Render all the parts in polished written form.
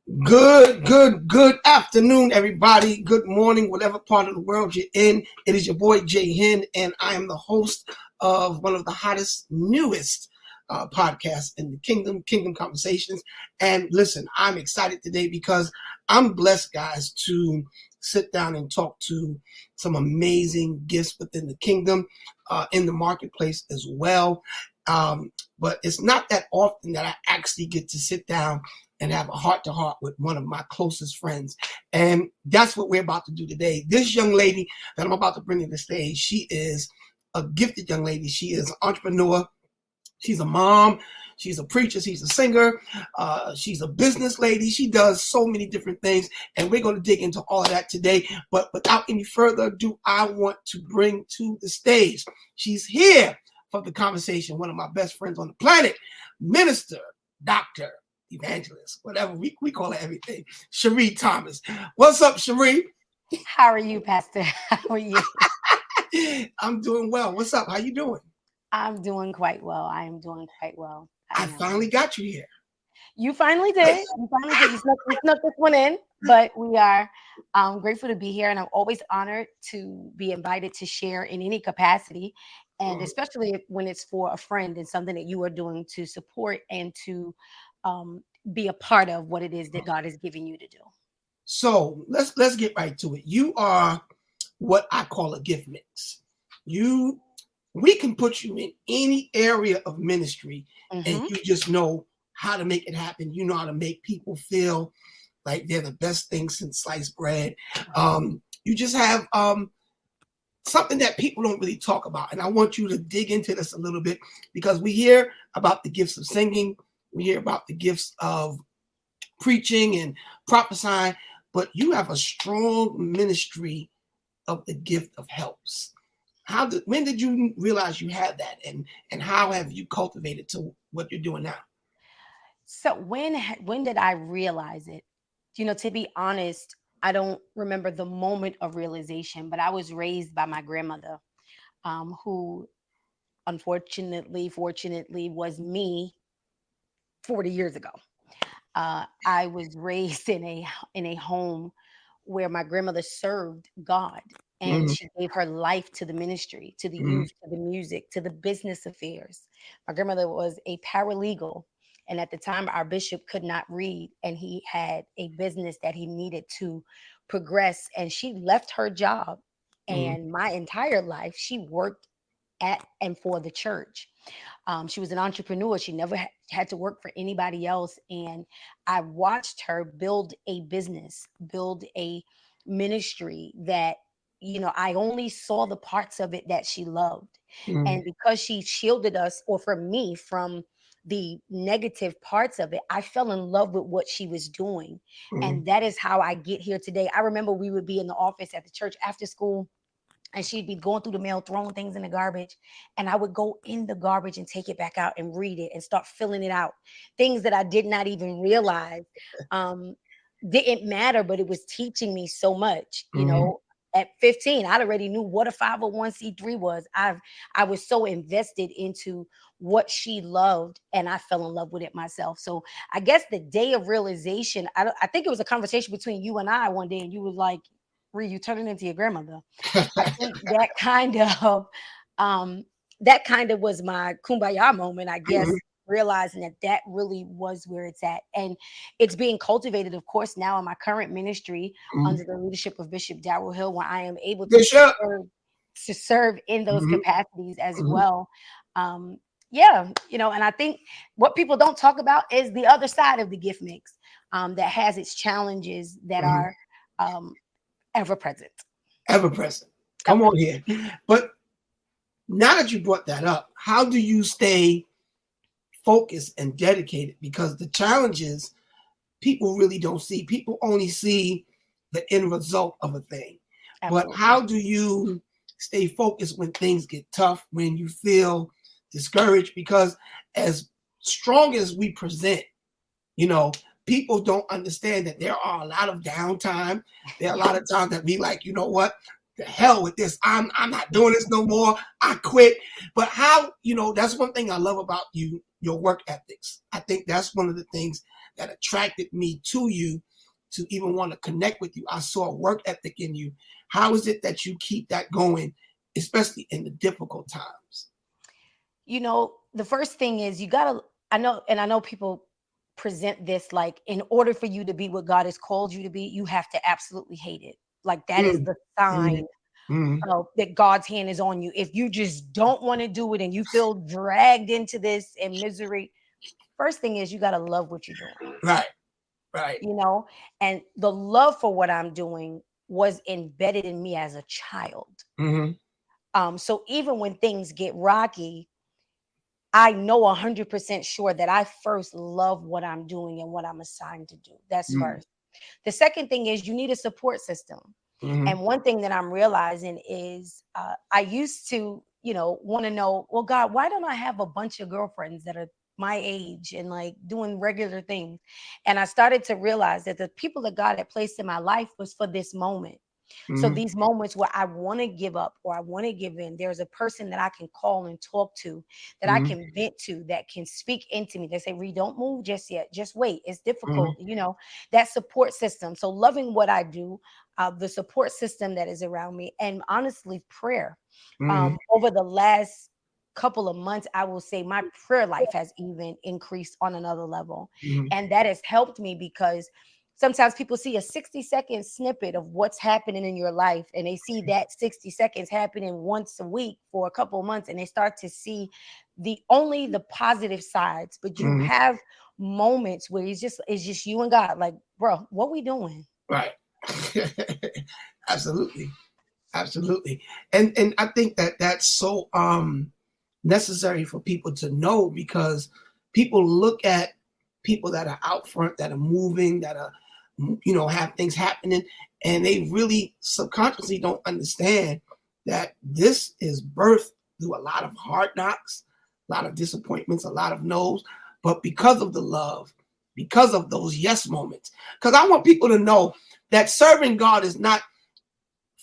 Good afternoon, everybody. Good morning, whatever part of the world you're in. It is your boy, Jay Hen, and I am the host of one of the hottest, newest podcasts in the Kingdom Conversations. And listen, I'm excited today because I'm blessed, guys, to sit down and talk to some amazing gifts within the kingdom, in the marketplace as well. But it's not that often that I actually get to sit down and have a heart-to-heart with one of my closest friends. And that's what we're about to do today. This young lady that I'm about to bring to the stage, she is a gifted young lady. She is an entrepreneur. She's a mom. She's a preacher. She's a singer. She's a business lady. She does so many different things, and we're going to dig into all of that today. But without any further ado, I want to bring to the stage. She's here for the conversation, one of my best friends on the planet, minister, doctor, evangelist, whatever we call it, everything. Sheree Thomas. What's up, Sheree? How are you, Pastor? How are you? I'm doing well. What's up? How you doing? I'm doing quite well. I am doing quite well. I finally got you here. You finally did. You snuck this one in, but we are grateful to be here, and I'm always honored to be invited to share in any capacity, and especially when it's for a friend and something that you are doing to support and to be a part of what it is that God is giving you to do. So let's get right to it. You are what I call a gift mix. We can put you in any area of ministry, and you just know how to make it happen. You know how to make people feel like they're the best thing since sliced bread. You just have something that people don't really talk about, and I want you to dig into this a little bit because we hear about the gifts of singing. We hear about the gifts of preaching and prophesying, but you have a strong ministry of the gift of helps. When did you realize you had that, and how have you cultivated to what you're doing now? So when did I realize it? To be honest, I don't remember the moment of realization, but I was raised by my grandmother, who fortunately was me 40 years ago. I was raised in a home where my grandmother served God, and she gave her life to the ministry, to the youth, to the music, to the business affairs. My grandmother was a paralegal, and at the time our bishop could not read, and he had a business that he needed to progress, and she left her job, and my entire life she worked at and for the church. She was an entrepreneur. She never had to work for anybody else. And I watched her build a business, build a ministry that, I only saw the parts of it that she loved. And because she shielded us, or for me, from the negative parts of it, I fell in love with what she was doing. And that is how I get here today. I remember we would be in the office at the church after school, and she'd be going through the mail, throwing things in the garbage. And I would go in the garbage and take it back out and read it and start filling it out. Things that I did not even realize didn't matter, but it was teaching me so much. At 15, I already knew what a 501c3 was. I was so invested into what she loved, and I fell in love with it myself. So I guess the day of realization, I think it was a conversation between you and I one day, and you was like, you turning into your grandmother. I think that kind of was my kumbaya moment, I guess, realizing that really was where it's at. And it's being cultivated, of course, now in my current ministry under the leadership of Bishop Darrell Hill, where I am able to serve in those capacities as well. And I think what people don't talk about is the other side of the gift mix, that has its challenges that are ever present. Come on here. But now that you brought that up, how do you stay focused and dedicated? Because the challenges people really don't see. People only see the end result of a thing. Absolutely. But how do you stay focused when things get tough, when you feel discouraged? Because as strong as we present, people don't understand that there are a lot of downtime. There are a lot of times that we like, you know what? The hell with this. I'm not doing this no more. I quit. But how, that's one thing I love about you. your work ethics. I think that's one of the things that attracted me to you to even want to connect with you. I saw a work ethic in you. How is it that you keep that going, especially in the difficult times? The first thing is you gotta, I know people present this like, in order for you to be what God has called you to be, you have to absolutely hate it. Like that is Mm, the mm, sign mm, that God's hand is on you. If you just don't want to do it and you feel dragged into this and misery, first thing is you got to love what you're doing, right, right. you know? And the love for what I'm doing was embedded in me as a child. Mm-hmm, So even when things get rocky, I know 100% sure that I first love what I'm doing and what I'm assigned to do. That's mm, first. The second thing is you need a support system. mm-hmm, And one thing that I'm realizing is I used to, want to know, well, God, why don't I have a bunch of girlfriends that are my age and like doing regular things? And I started to realize that the people that God had placed in my life was for this moment. So mm-hmm, these moments where I want to give up or I want to give in, there's a person that I can call and talk to, that I mm-hmm, can vent to, that can speak into me. They say, Ree, don't move just yet. Just wait. It's mm-hmm, difficult. That support system. So loving what I do, the support system that is around me, and honestly, prayer. mm-hmm, Over the last couple of months, I will say my prayer life has even increased on another level. mm-hmm, And that has helped me because sometimes people see a 60-second snippet of what's happening in your life, and they see that 60 seconds happening once a week for a couple of months, and they start to see the positive sides. But you mm-hmm, have moments where it's just you and God, like, bro, what we doing? right. Absolutely. Absolutely. And I think that that's so necessary for people to know, because people look at people that are out front, that are moving, that are have things happening, and they really subconsciously don't understand that this is birthed through a lot of hard knocks, a lot of disappointments, a lot of no's, but because of the love, because of those yes moments. Because I want people to know that serving God is not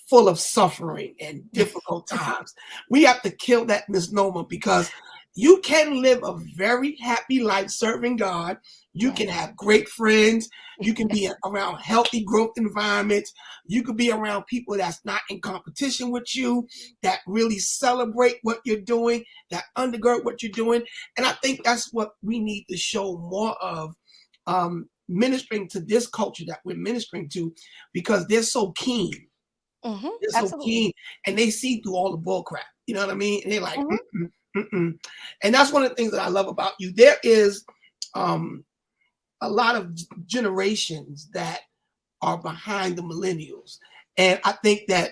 full of suffering and difficult times. We have to kill that misnomer, because you can live a very happy life serving God. You can Yes. have great friends. You can be around healthy growth environments. You could be around people that's not in competition with you, that really celebrate what you're doing, that undergird what you're doing. And I think that's what we need to show more of, ministering to this culture that we're ministering to, because they're so keen. They're so Absolutely. keen, and they see through all the bull crap. You know what I mean? And they're like, Hmm. mm-mm, mm-mm. And that's one of the things that I love about you. There is um, a lot of generations that are behind the millennials. And I think that,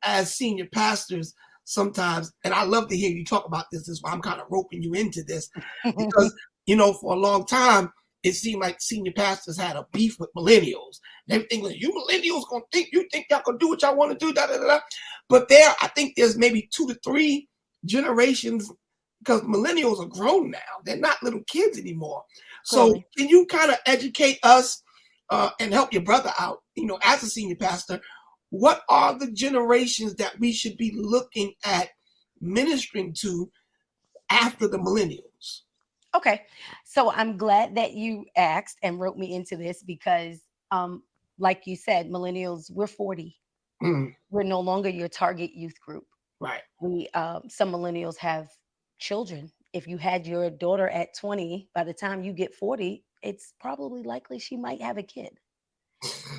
as senior pastors, sometimes, and I love to hear you talk about this, is why I'm kind of roping you into this, because, for a long time, it seemed like senior pastors had a beef with millennials. And everything was, you millennials gonna think y'all gonna do what y'all want to do, da, da, da, da. But I think there's maybe 2 to 3 generations, because millennials are grown now. They're not little kids anymore. So Clearly. can you kind of educate us and help your brother out, as a senior pastor? What are the generations that we should be looking at ministering to after the millennials? Okay. So I'm glad that you asked and wrote me into this because, like you said, millennials, we're 40. Mm, We're no longer your target youth group. right. Some millennials have children. If you had your daughter at 20, by the time you get 40, it's probably likely she might have a kid,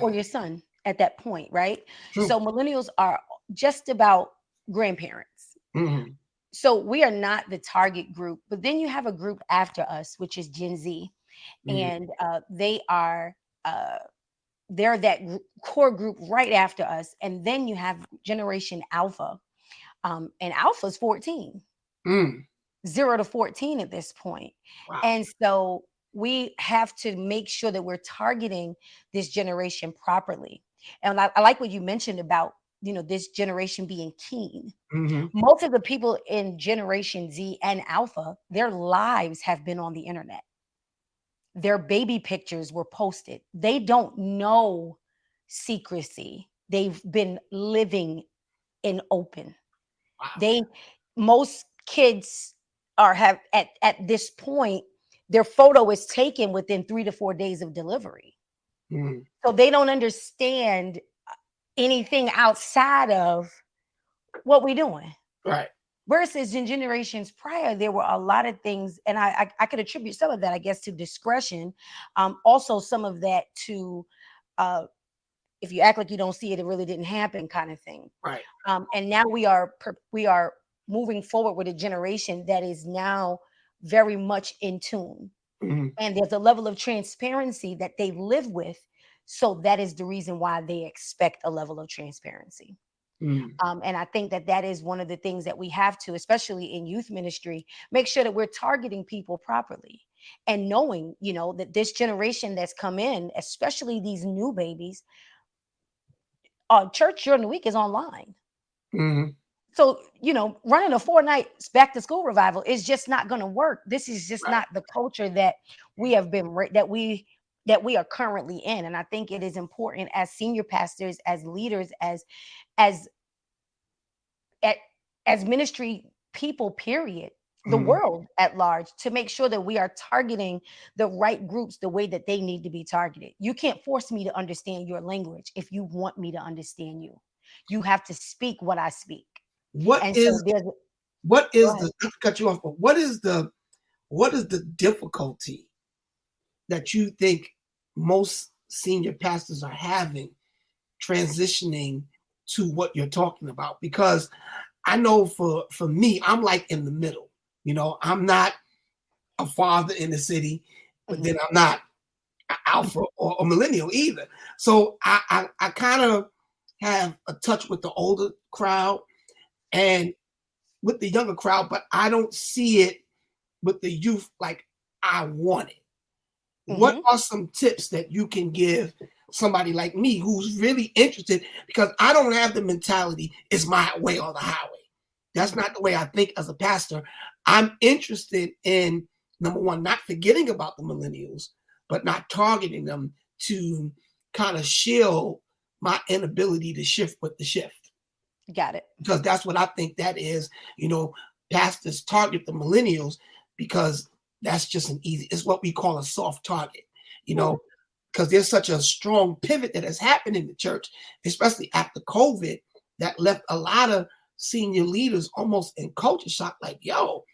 or your son at that point, right? True. So millennials are just about grandparents. Mm, So we are not the target group, but then you have a group after us, which is Gen Z, mm, and uh, they're that core group right after us, and then you have Generation Alpha, and Alpha's 14, mm. 0 to 14 at this point. Wow. And so we have to make sure that we're targeting this generation properly. And I like what you mentioned about this generation being keen. Mm-hmm. Most of the people in Generation Z and Alpha, their lives have been on the internet. Their baby pictures were posted. They don't know secrecy. They've been living in open. Wow. They Most kids are have at this point, their photo is taken within 3 to 4 days of delivery. Mm. So they don't understand anything outside of what we're doing. Right. Versus in generations prior, there were a lot of things, and I could attribute some of that, I guess, to discretion. Also, some of that to uh, if you act like you don't see it, it really didn't happen, kind of thing. Right. And now we are moving forward with a generation that is now very much in tune, Mm. and there's a level of transparency that they live with. So that is the reason why they expect a level of transparency. Mm. And I think that that is one of the things that we have to, especially in youth ministry, make sure that we're targeting people properly and knowing, that this generation that's come in, especially these new babies, church during the week is online. Mm. So, running a 4 night back to school revival is just not going to work. This is just Right. not the culture that we have been, that we are currently in. And I think it is important as senior pastors, as leaders, as at as ministry people, period, the Mm. world at large, to make sure that we are targeting the right groups the way that they need to be targeted. You can't force me to understand your language if you want me to understand you. You have to speak what I speak. What And so is there's what go is ahead. the not to cut you off, but what is the difficulty that you think most senior pastors are having transitioning to what you're talking about? Because I know for me, I'm like in the middle. I'm not a father in the city, but Mhm. then I'm not an alpha or a millennial either. So I kind of have a touch with the older crowd and with the younger crowd, but I don't see it with the youth like I want it. What Mhm. are some tips that you can give somebody like me who's really interested? Because I don't have the mentality, it's my way or the highway. That's Mhm. not the way I think as a pastor. I'm interested in, number one, not forgetting about the millennials, but not targeting them to kind of shield my inability to shift with the shift. Got it. Because that's what I think that is. You know, Pastors target the millennials because that's just it's what we call a soft target, you Mhm. know, because there's such a strong pivot that has happened in the church, especially after COVID, that left a lot of senior leaders almost in culture shock, like, yo,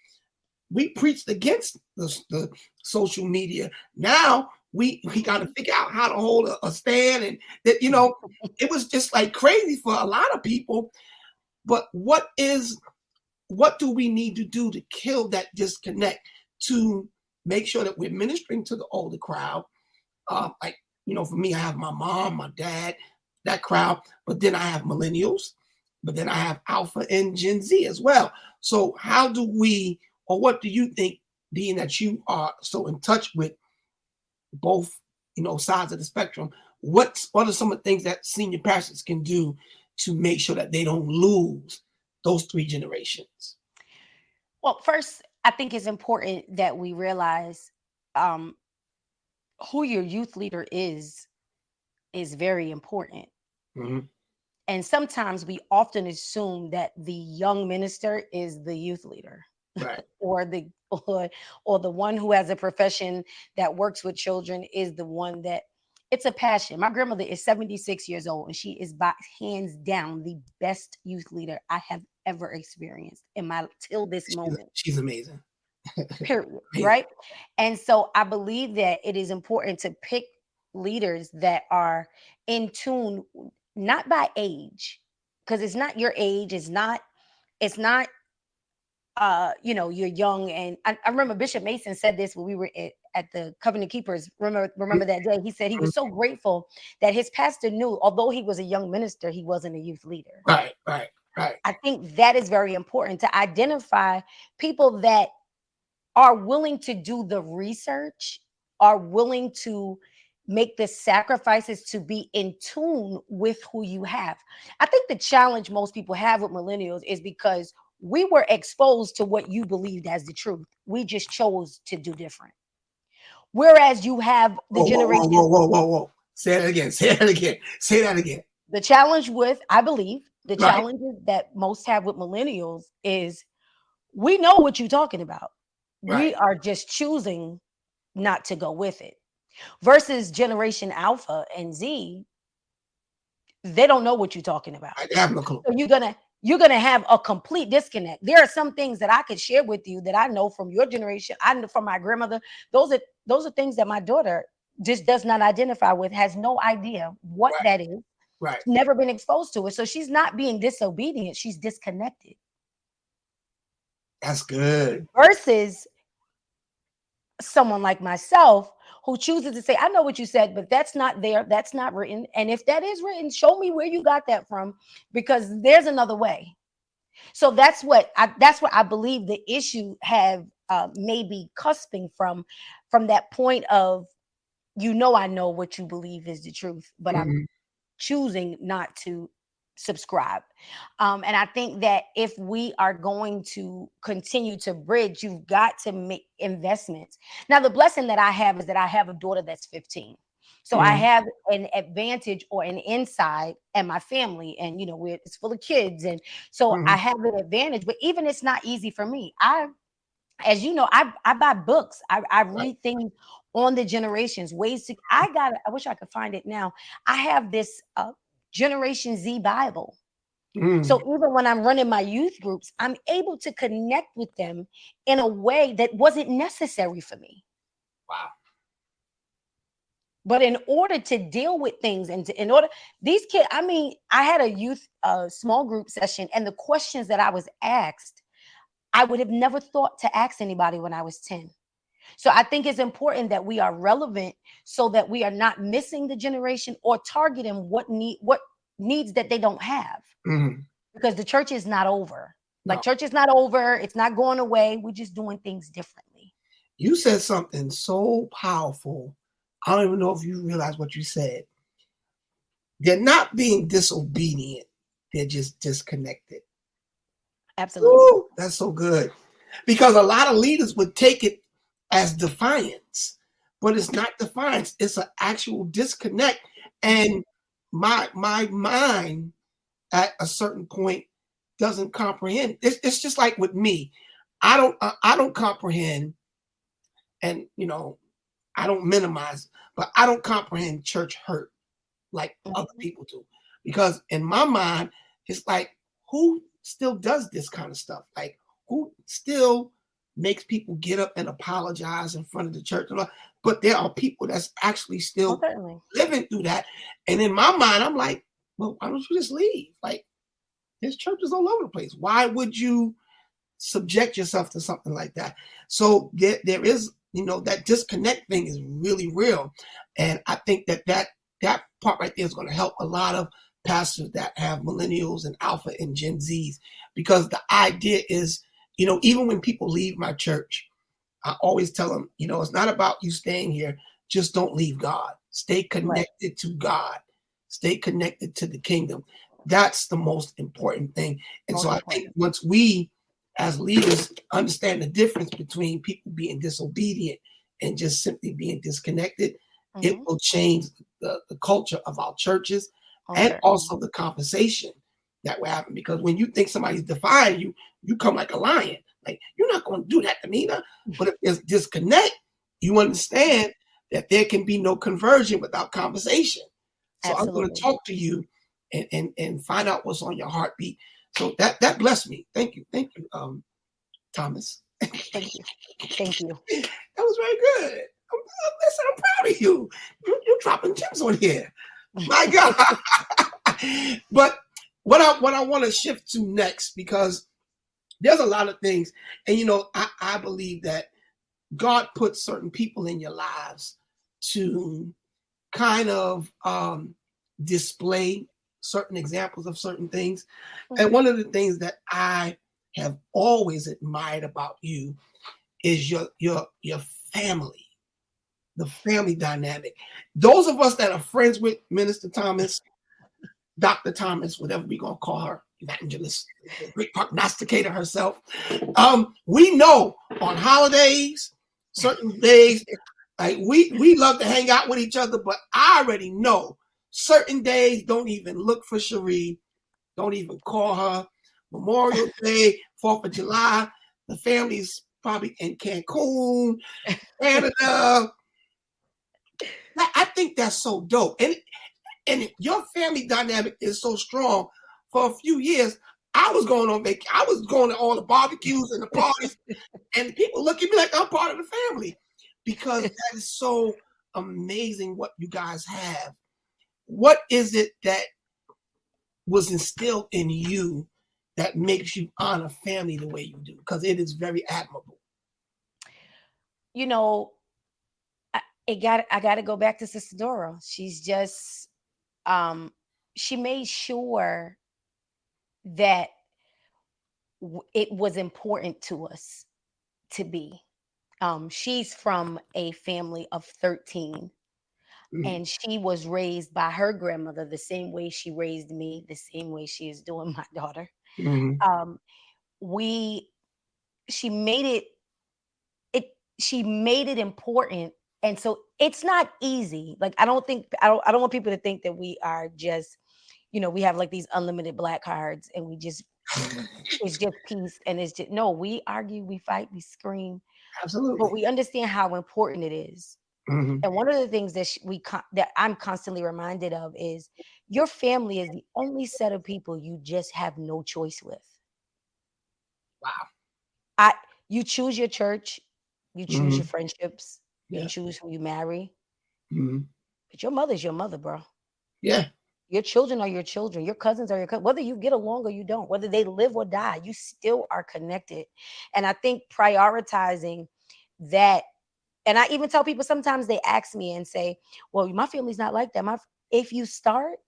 we preached against the social media. Now we got to Mhm. figure out how to hold a stand, and that it was just like crazy for a lot of people. But what do we need to do to kill that disconnect to make sure that we're ministering to the older crowd? Like, for me, I have my mom, my dad, that crowd, but then I have millennials, but then I have Alpha and Gen Z as well. So how do we, or what do you think, being that you are so in touch with both, sides of the spectrum, what are some of the things that senior pastors can do to make sure that they don't lose those three generations? Well, first, I think it's important that we realize um, who your youth leader is very important. Mhm. And sometimes we often assume that the young minister is the youth leader, Right. or the or the one who has a profession that works with children is the one that, it's a passion. My grandmother is 76 years old, and she is by hands down the best youth leader I have ever experienced in my till this She's moment. she's amazing. Period. Amazing. Right? And so I believe that it is important to pick leaders that are in tune, not by age, because it's not your age, it's not you're young. And I remember Bishop Mason said this when we were at the Covenant Keepers. Remember that day? He said he Mhm. was so grateful that his pastor knew, although he was a young minister, he wasn't a youth leader. Right, right, right. I think that is very important, to identify people that are willing to do the research, are willing to make the sacrifices to be in tune with who you have. I think the challenge most people have with millennials is because we were exposed to what you believed as the truth. We just chose to do different. Whereas you have the Whoa, whoa, whoa, generation, whoa, whoa, whoa, whoa. Say that again. Say that again. Say that again. the challenge with, I believe, the Right. challenges that most have with millennials is We know what you're talking about. Right. We are just choosing not to go with it. Versus Generation Alpha and Z, they don't know what you're talking about. I have no clue. So you're gonna have a complete disconnect. There are some things that I could share with you that I know from your generation. I know from my grandmother. Those are things that my daughter just does not identify with, has no idea what Right. that is, Right. never been exposed to it. So she's not being disobedient, she's disconnected. That's good. Versus someone like myself who chooses to say, I know what you said, but that's not there, that's not written. And if that is written, show me where you got that from, because there's another way. So that's what I believe the issue have maybe cusping from that point of, I know what you believe is the truth, but I'm Mhm. choosing not to subscribe. And I think that if we are going to continue to bridge, you've got to make investments. Now, the blessing that I have is that I have a daughter that's 15. So I Mhm. have an advantage or an insight and my family, and it's full of kids. And so I Mhm. have an advantage, but even it's not easy for me. As you know, I buy books. I Right. read things on the generations, ways to, I wish I could find it now. I have this Generation Z Bible. So Mhm. even when I'm running my youth groups, I'm able to connect with them in a way that wasn't necessary for me. Wow. But in order to deal with things and in order, these kids, I mean, I had a youth small group session, and the questions that I was asked, I would have never thought to ask anybody when I was 10. So I think it's important that we are relevant so that we are not missing the generation or targeting what needs that they don't have, Mhm. because the church is not over. Like, No. church is not over. It's not going away. We're just doing things differently. You said something so powerful. I don't even know if you realize what you said. They're not being disobedient. They're just disconnected. Absolutely. Ooh, that's so good. Because a lot of leaders would take it as defiance, but it's not defiance. It's an actual disconnect. And my mind at a certain point doesn't comprehend. It's just like with me. I don't comprehend, and I don't minimize, but I don't comprehend church hurt like other Mhm. people do. Because in my mind, it's like, who still does this kind of stuff? Like, who still makes people get up and apologize in front of the church? But there are people that's actually Oh, still certainly. living through that. And in my mind, I'm like, well, why don't you just leave? Like, there's churches all over the place. Why would you subject yourself to something like that? So there is, that disconnect thing is really real. And I think that part right there is going to help a lot of pastors that have millennials and alpha and Gen Zs, because the idea is, even when people leave my church, I always tell them, it's not about you staying here. Just don't leave God. Stay Right. connected to God. Stay connected to the kingdom. That's the most important thing. And so Most I think important. once we as leaders understand the difference between people being disobedient and just simply being disconnected, it Hmm. will change the culture of our churches Most and certainly. also the conversation that will happen. Because when you think somebody's defying you, you come like a lion. Like, you're not going to do that to me. Now. But if there's disconnect, you understand that there can be no conversion without conversation. So I'm going to Absolutely. talk to you and find out what's on your heartbeat. So that blessed me. Thank you. Thank you, Thomas. Thank you. Thank you. That was very good. Listen, I'm proud of you. You're dropping gems on here. My God. But what I want to shift to next, because there's a lot of things, and I believe that God put certain people in your lives to kind of display certain examples of certain things. And Hmm. one of the things that I have always admired about you is your family, the family dynamic. Those of us that are friends with Minister Thomas, Dr. Thomas, whatever we're gonna call her, evangelist, the great prognosticator herself. We know on holidays, certain days, like we love to hang out with each other, but I already know certain days don't even look for Sheree, don't even call her. Memorial Day, 4th of July, the family's probably in Cancun, Canada. I think that's so dope. And your family dynamic is so strong. For a few years, I was going on vacation. I was going to all the barbecues and the parties, and people look at me like I'm part of the family because that is so amazing what you guys have. What is it that was instilled in you that makes you honor family the way you do? Because it is very admirable. You know, I got to go back to Sister Dora. She's just she made sure that it was important to us to be. She's from a family of 13, and she was raised by her grandmother the same way she raised me, the same way she is doing my daughter. We she made it important, and so it's not easy. Like I don't want people to think that we are just, we have like these unlimited black cards and we just it's just peace, and it's just no, we argue, we fight, we scream. Absolutely. But we understand how important it is. And one of the things that that I'm constantly reminded of is your family is the only set of people you just have no choice with. Wow. You choose your church, you choose your friendships, you choose who you marry. But your mother's your mother, bro. Yeah. Your children are your children. Your cousins are your cousins. Whether you get along or you don't, whether they live or die, you still are connected. And I think prioritizing that, and I even tell people sometimes they ask me and say, well, my family's not like that. If you start,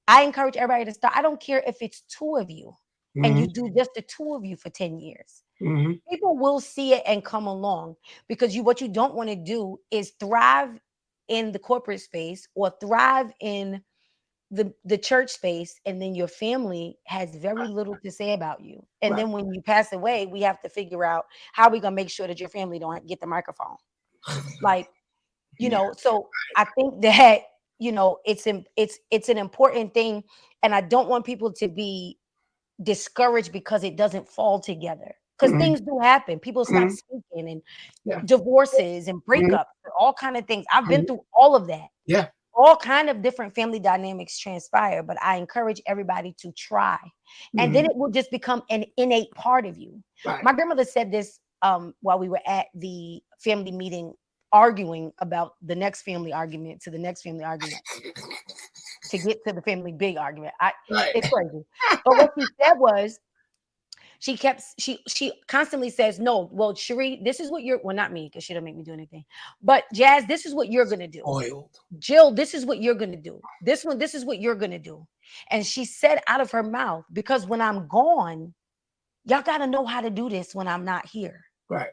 I encourage everybody to start. I don't care if it's 2 of you and you do just the 2 of you for 10 years. People will see it and come along, because what you don't want to do is thrive in the corporate space or thrive in the church space, and then your family has very little to say about you. And then when you pass away, we have to figure out how we're gonna make sure that your family don't get the microphone. Like, so I think that, it's an important thing, and I don't want people to be discouraged because it doesn't fall together. Because things do happen. People stop speaking, and divorces and breakups, all kind of things. I've been through all of that. Yeah. All kind of different family dynamics transpire, but I encourage everybody to try. And then it will just become an innate part of you. Right. My grandmother said this while we were at the family meeting, arguing about the next family argument to the next family argument to get to the family big argument. It's crazy. But what she said was, she constantly says, no, well, Sheree, this is what not me, because she don't make me do anything. But Jazz, this is what you're going to do. Oiled. Jill, this is what you're going to do. This is what you're going to do. And she said out of her mouth, because when I'm gone, y'all got to know how to do this when I'm not here. Right.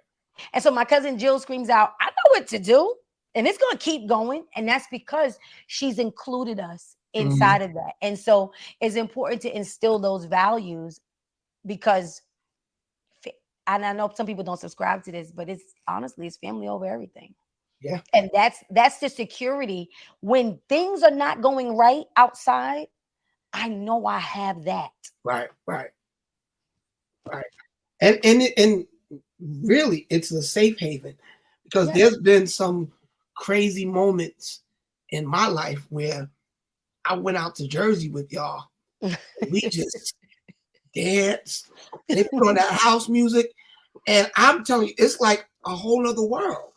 And so my cousin Jill screams out, I know what to do. And it's going to keep going. And that's because she's included us inside of that. And so it's important to instill those values, because, and I know some people don't subscribe to this, but it's family over everything. Yeah. And that's the security. When things are not going right outside, I know I have that. Right. And really, it's a safe haven, because there's been some crazy moments in my life where I went out to Jersey with y'all. We just danced. They put on that house music, and I'm telling you, it's like a whole other world,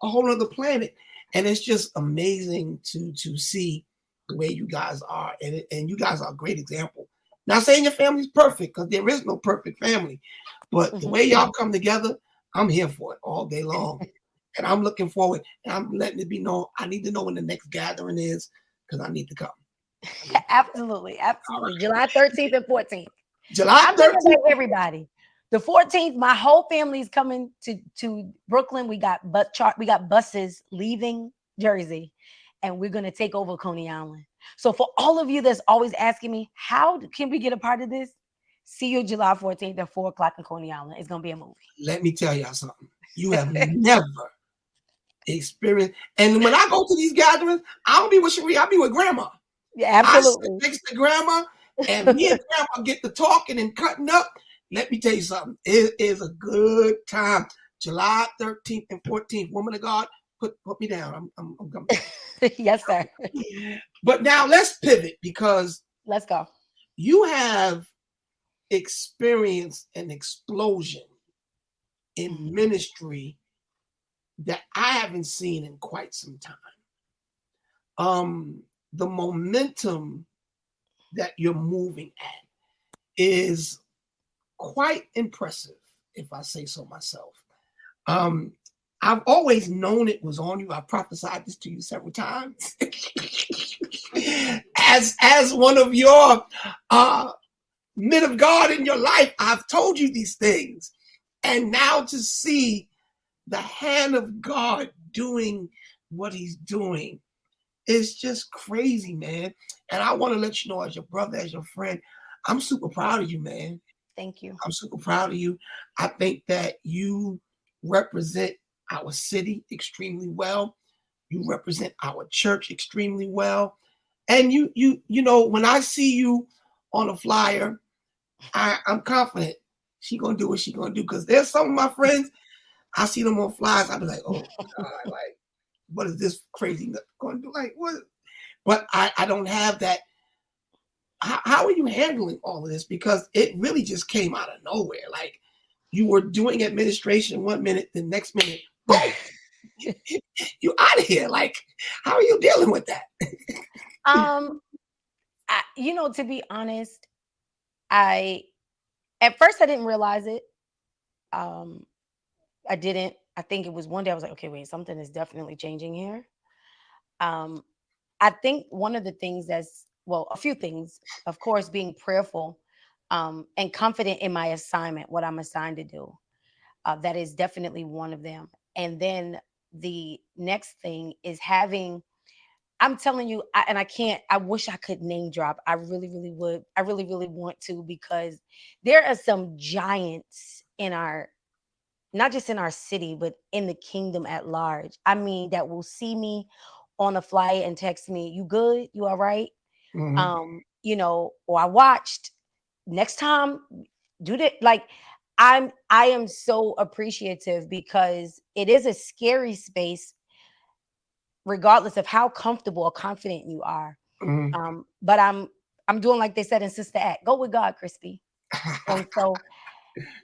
a whole other planet, and it's just amazing to see the way you guys are, and you guys are a great example. Not saying your family's perfect, because there is no perfect family, but the way y'all come together, I'm here for it all day long, and I'm looking forward, and I'm letting it be known. I need to know when the next gathering is, because I need to come. Absolutely. Right. July 13th and 14th. July 13th. Everybody. The 14th, my whole family is coming to Brooklyn. We got buses leaving Jersey, and we're going to take over Coney Island. So for all of you that's always asking me, how can we get a part of this? See you July 14th at 4:00 in Coney Island. It's going to be a movie. Let me tell y'all something. You have never experienced. And when I go to these gatherings, I don't be with Sheree. I'll be with Grandma. Yeah, absolutely. I sit next to Grandma, and me and Grandma get to talking and cutting up. let me tell you something. It is a good time. July 13th and 14th. Woman of God, put me down. I'm coming. Yes, sir. But now let's pivot, because Let's go. you have experienced an explosion in ministry that I haven't seen in quite some time. The momentum that you're moving at is quite impressive, if I say so myself. I've always known it was on you. I prophesied this to you several times. as one of your men of God in your life, I've told you these things. And now to see the hand of God doing what he's doing is just crazy, man. And I want to let you know, as your brother, as your friend, I'm super proud of you, man. Thank you. I'm super proud of you. I think that you represent our city extremely well. You represent our church extremely well. And you know, when I see you on a flyer, I'm confident she's gonna do what she's gonna do. Because there's some of my friends, I see them on flyers, I'll be like, oh God, like, what is this crazy gonna do? Like, what? But I don't have that. How are you handling all of this? Because it really just came out of nowhere. Like, you were doing administration one minute, the next minute, boom, you out of here. Like, how are you dealing with that? To be honest, at first I didn't realize it. I didn't. I think it was one day I was like, okay, wait, something is definitely changing here. I think one of the things a few things, of course, being prayerful and confident in my assignment, what I'm assigned to do. That is definitely one of them. And then the next thing is I'm telling you, I wish I could name drop. I really, really would. I really, really want to, because there are some giants not just in our city, but in the kingdom at large. I mean, that will see me on a flight and text me, "You good? You all right?" Mm-hmm. Or I watched. Next time, do that. Like, I am so appreciative, because it is a scary space, regardless of how comfortable or confident you are. Mm-hmm. But I'm doing like they said in Sister Act, go with God, Crispy. And so,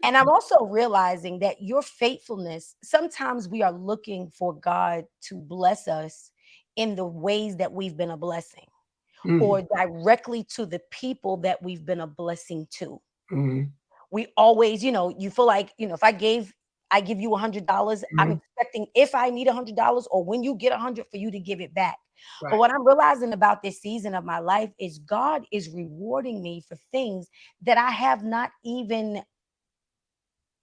and I'm also realizing that your faithfulness, sometimes we are looking for God to bless us in the ways that we've been a blessing, Mm-hmm. or directly to the people that we've been a blessing to. Mm-hmm. We always, you feel like, if I give you $100, I'm Mm-hmm. expecting, if I need $100, or when you get 100, for you to give it back. But Right. what I'm realizing about this season of my life is God is rewarding me for things that I have not even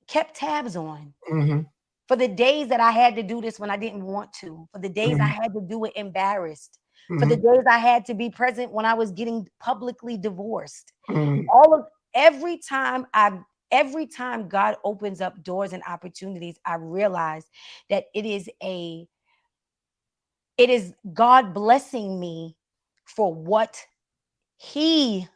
kept tabs on. Mm-hmm. For the days that I had to do this when I didn't want to, for the days I Mm-hmm. had to do it embarrassed, for the Mm-hmm. days I had to be present when I was getting publicly divorced. Mm-hmm. All of every time I every time God opens up doors and opportunities, I realize that it is God blessing me for what he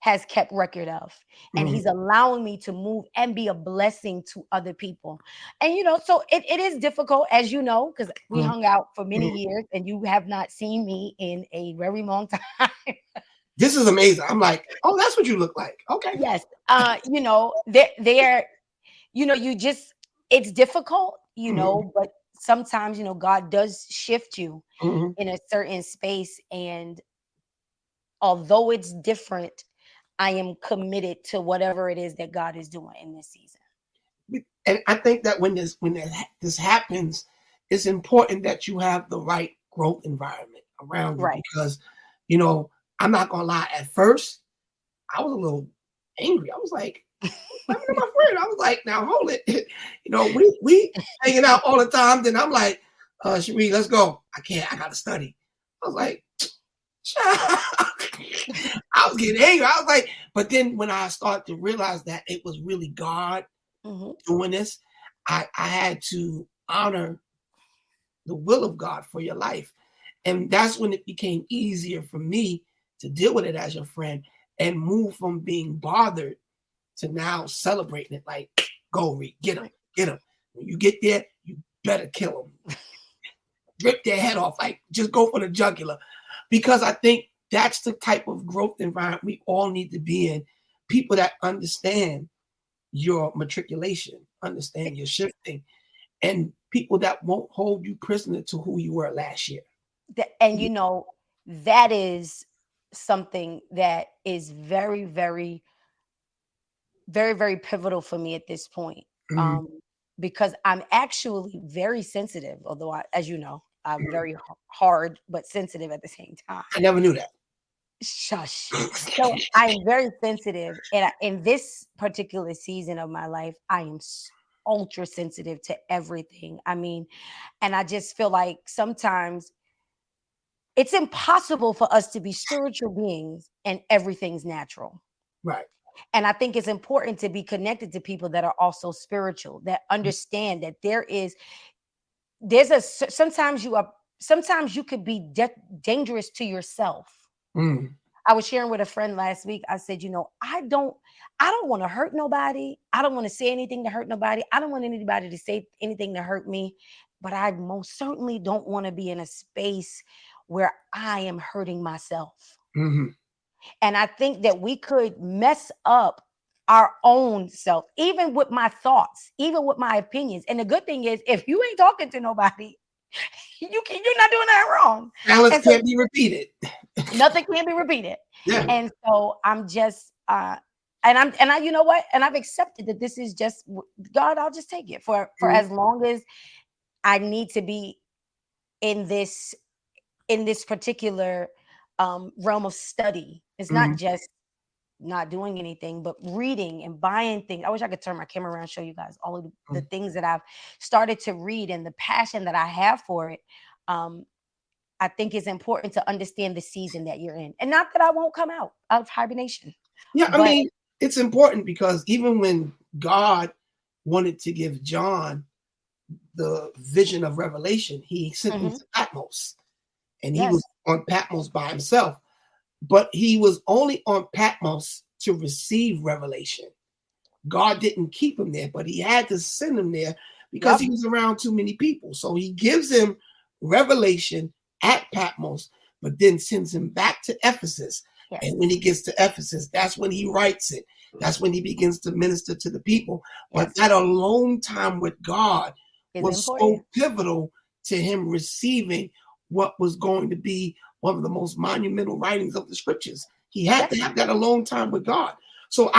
has kept record of, and Mm-hmm. he's allowing me to move and be a blessing to other people. And so it is difficult, as you know, because we hung out for many Mm-hmm. years and you have not seen me in a very long time. This is amazing. I'm like, oh, that's what you look like. Okay. Yes. They're you just, it's difficult, Mm-hmm. but sometimes, God does shift you Mm-hmm. in a certain space. And although it's different, I am committed to whatever it is that God is doing in this season. And I think that when this happens, it's important that you have the right growth environment around you, Right. because, you know, I'm not gonna lie. At first, I was a little angry. I was like, "What happened to my friend?" I was like, "Now hold it." We hanging out all the time. Then I'm like, "Sheree, let's go." I can't. I gotta study. I was like, I was getting angry. I was like, but then when I started to realize that it was really God Mhm. doing this, I had to honor the will of God for your life. And that's when it became easier for me to deal with it as your friend and move from being bothered to now celebrating it like, go Reed, get him. When you get there, you better kill them. Rip their head off, like just go for the jugular. Because I think that's the type of growth environment we all need to be in. People that understand your matriculation, understand your shifting, and people that won't hold you prisoner to who you were last year. And that is something that is very, very, very, very pivotal for me at this point. Mm-hmm. Because I'm actually very sensitive, although as you know, I'm Mm-hmm. very hard but sensitive at the same time. I never knew that. Shush. So I'm very sensitive, and in this particular season of my life, I am ultra sensitive to everything. I mean, and I just feel like sometimes it's impossible for us to be spiritual beings and everything's natural. Right. And I think it's important to be connected to people that are also spiritual, that understand that sometimes you could be dangerous to yourself. Mm. I was sharing with a friend last week. I said, I don't want to hurt nobody. I don't want to say anything to hurt nobody. I don't want anybody to say anything to hurt me. But I most certainly don't want to be in a space where I am hurting myself. Mm-hmm. And I think that we could mess up our own self, even with my thoughts, even with my opinions. And the good thing is, if you ain't talking to nobody, you're not doing that wrong. Balance can't be repeated. Nothing can be repeated. Yeah. And so I'm just, you know what? And I've accepted that this is just God. I'll just take it for as long as I need to be in this particular realm of study. It's not just not doing anything, but reading and buying things. I wish I could turn my camera around and show you guys all of the things that I've started to read and the passion that I have for it. I think it's important to understand the season that you're in. And not that I won't come out of hibernation. Yeah, I mean, it's important because even when God wanted to give John the vision of Revelation, he sent him to Patmos. And he was on Patmos by himself. But he was only on Patmos to receive revelation. God didn't keep him there, but he had to send him there because he was around too many people. So he gives him revelation at Patmos, but then sends him back to Ephesus. Yes. And when he gets to Ephesus, that's when he writes it. That's when he begins to minister to the people. But that alone time with God was so pivotal to him receiving what was going to be one of the most monumental writings of the scriptures. He had to have that alone time with God. So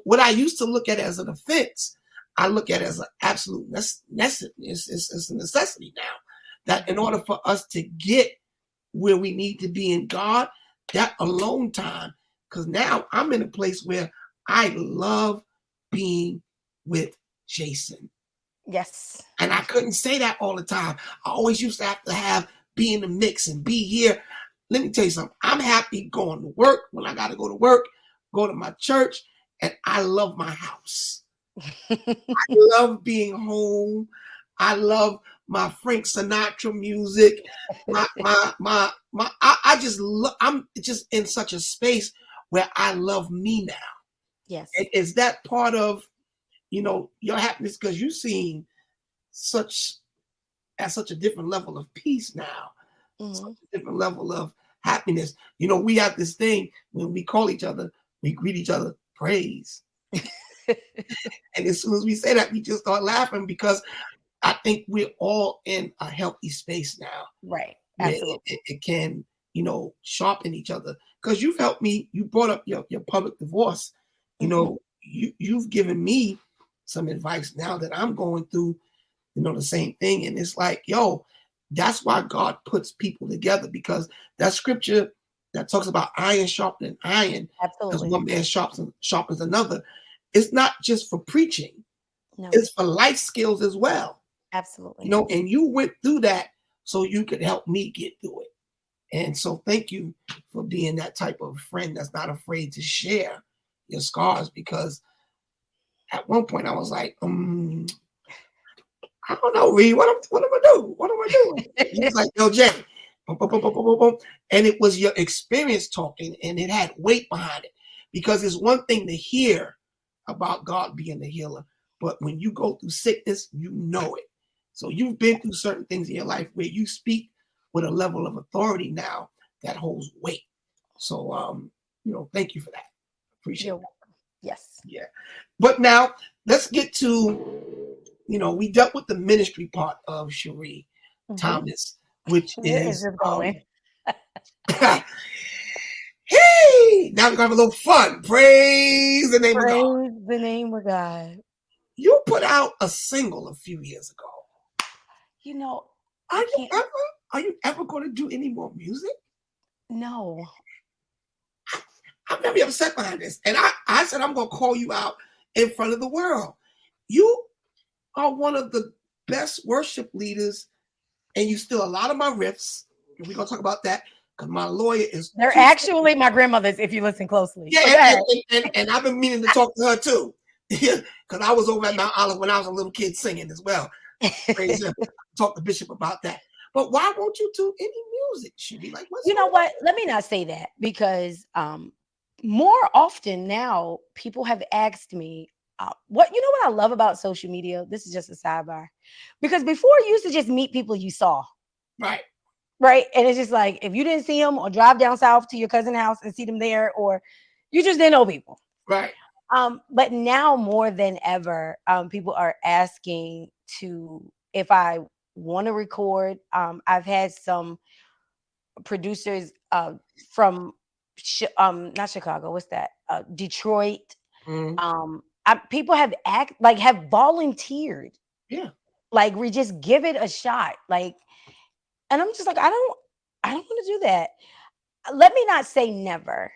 what I used to look at as an offense, I look at as an absolute necessity. It's a necessity now that in order for us to get where we need to be in God, that alone time, because now I'm in a place where I love being with Jason. Yes. And I couldn't say that all the time. I always used to have be in the mix and be here. Let me tell you something. I'm happy going to work when I got to go to work, go to my church, and I love my house. I love being home. I love my Frank Sinatra music. I just love, I'm just in such a space where I love me now. Yes. And is that part of, your happiness? Because you seem at such a different level of peace now, such a different level of happiness. We have this thing when we call each other, we greet each other, praise. And as soon as we say that, we just start laughing because I think we're all in a healthy space now. Right. Absolutely. It can, sharpen each other. Because you've helped me, you brought up your public divorce. You've given me some advice now that I'm going through, the same thing. And it's like, that's why God puts people together, because that scripture that talks about iron sharpening iron, as one man sharpens another, it's not just for preaching. No. It's for life skills as well. Absolutely. And you went through that so you could help me get through it. And so thank you for being that type of friend that's not afraid to share your scars, because at one point I was like, I don't know, Reed, what am I doing? What am I doing? He was like, yo, Jay, boom, boom, boom, boom, boom, boom. And it was your experience talking, and it had weight behind it. Because it's one thing to hear about God being the healer. But when you go through sickness, you know it. So you've been through certain things in your life where you speak with a level of authority now that holds weight. So, thank you for that. Appreciate You're it. welcome. Yes. Yeah. But now let's get to, we dealt with the ministry part of Sheree Thomas, which Where is is, this going? hey, now we're going to have a little fun. Praise the name of God. Praise the name of God. You put out a single a few years ago. You know, Are I you can't. ever, are you ever going to do any more music? No. I'm very upset behind this. And I said, I'm going to call you out in front of the world. You are one of the best worship leaders, and you steal a lot of my riffs. And we're going to talk about that because my lawyer is. They're actually my grandmother's, if you listen closely. Yeah, and I've been meaning to talk to her too. Because I was over at Mount Olive when I was a little kid singing as well. Praise him. Talk to Bishop about that. But why won't you do any music? Should be like, what's You know what? Let me not say that, because more often now people have asked me, what I love about social media. This is just a sidebar, because before you used to just meet people you saw, right, and it's just like if you didn't see them or drive down south to your cousin's house and see them there, or you just didn't know people, right. But now more than ever, people are asking if I want to record. I've had some producers from not Chicago, what's that, Detroit. People have have volunteered, Yeah, like we just give it a shot, like, and I'm just like, I don't want to do that. Let me not say never.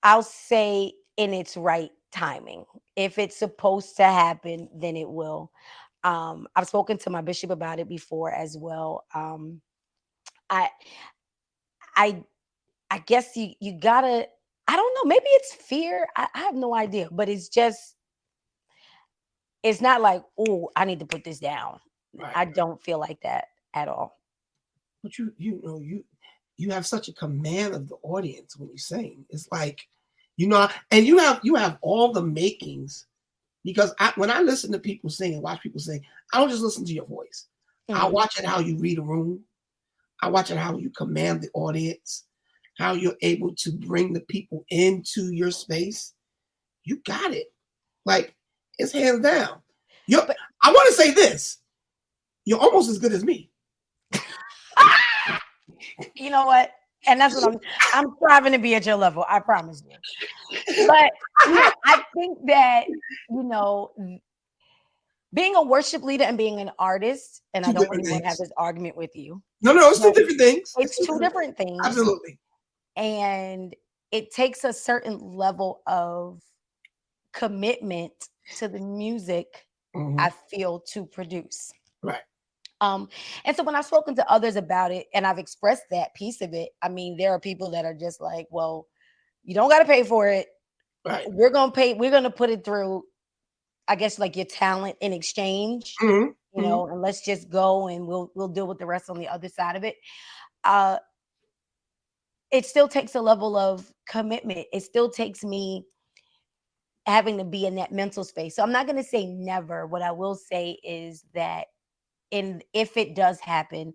I'll say in its right timing. If it's supposed to happen, then it will. I've spoken to my bishop about it before as well. I I I guess you gotta. I don't know. Maybe it's fear. I have no idea. But it's not like, oh, I need to put this down. right. I don't feel like that at all. But you have such a command of the audience when you sing. It's like, and you have all the makings, because when I listen to people sing and watch people sing, I don't just listen to your voice. I watch it how you read a room. I watch it how you command the audience, how you're able to bring the people into your space. You got it. Like, it's hands down. I want to say this. You're almost as good as me. You know what? And that's what I'm striving to be at your level. I promise you. But I think that, being a worship leader and being an artist, and Two I don't different really want to have things. this argument with you. No, it's two different things. It's two different things. Absolutely. And it takes a certain level of commitment to the music, I feel, to produce. Right. And so when I've spoken to others about it and I've expressed that piece of it, I mean, there are people that are just like, well, you don't got to pay for it. Right. We're going to put it through, I guess, like your talent in exchange, and let's just go and we'll deal with the rest on the other side of it. It still takes a level of commitment. It still takes me having to be in that mental space. So I'm not going to say never. What I will say is that if it does happen,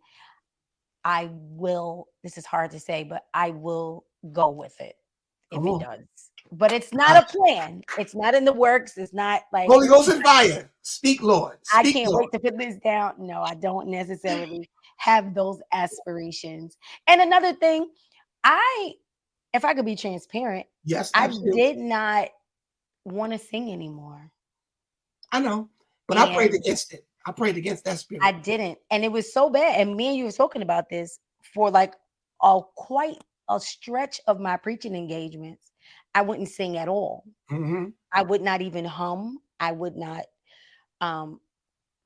I will, this is hard to say, but I will go with it if it does. But it's not a plan. It's not in the works. It's not like Holy Ghost and fire. Speak, Lord. I can't wait to put this down. No, I don't necessarily have those aspirations. And another thing, if I could be transparent, yes, I absolutely. did not want to sing anymore. I know, but I prayed against it. I prayed against that spirit. I didn't. And it was so bad. And me and you have spoken about this for like quite a stretch of my preaching engagements. I wouldn't sing at all. I would not even hum. I would not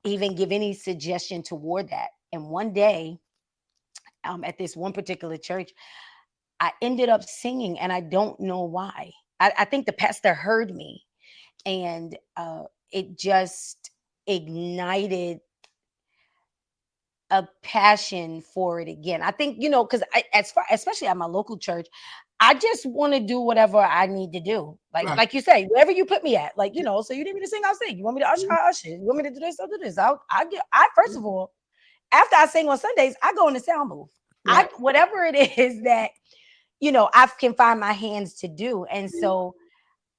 even give any suggestion toward that. And one day, at this one particular church, I ended up singing, and I don't know why. I think the pastor heard me, and it just ignited a passion for it again. I think, because especially at my local church, I just want to do whatever I need to do. Right. Like you say, wherever you put me at, like, so you need me to sing, I'll sing. You want me to usher, I'll usher. You want me to do this, I'll do this. First of all, after I sing on Sundays, I go in the sound booth. Right. Whatever it is that, I can find my hands to do. And so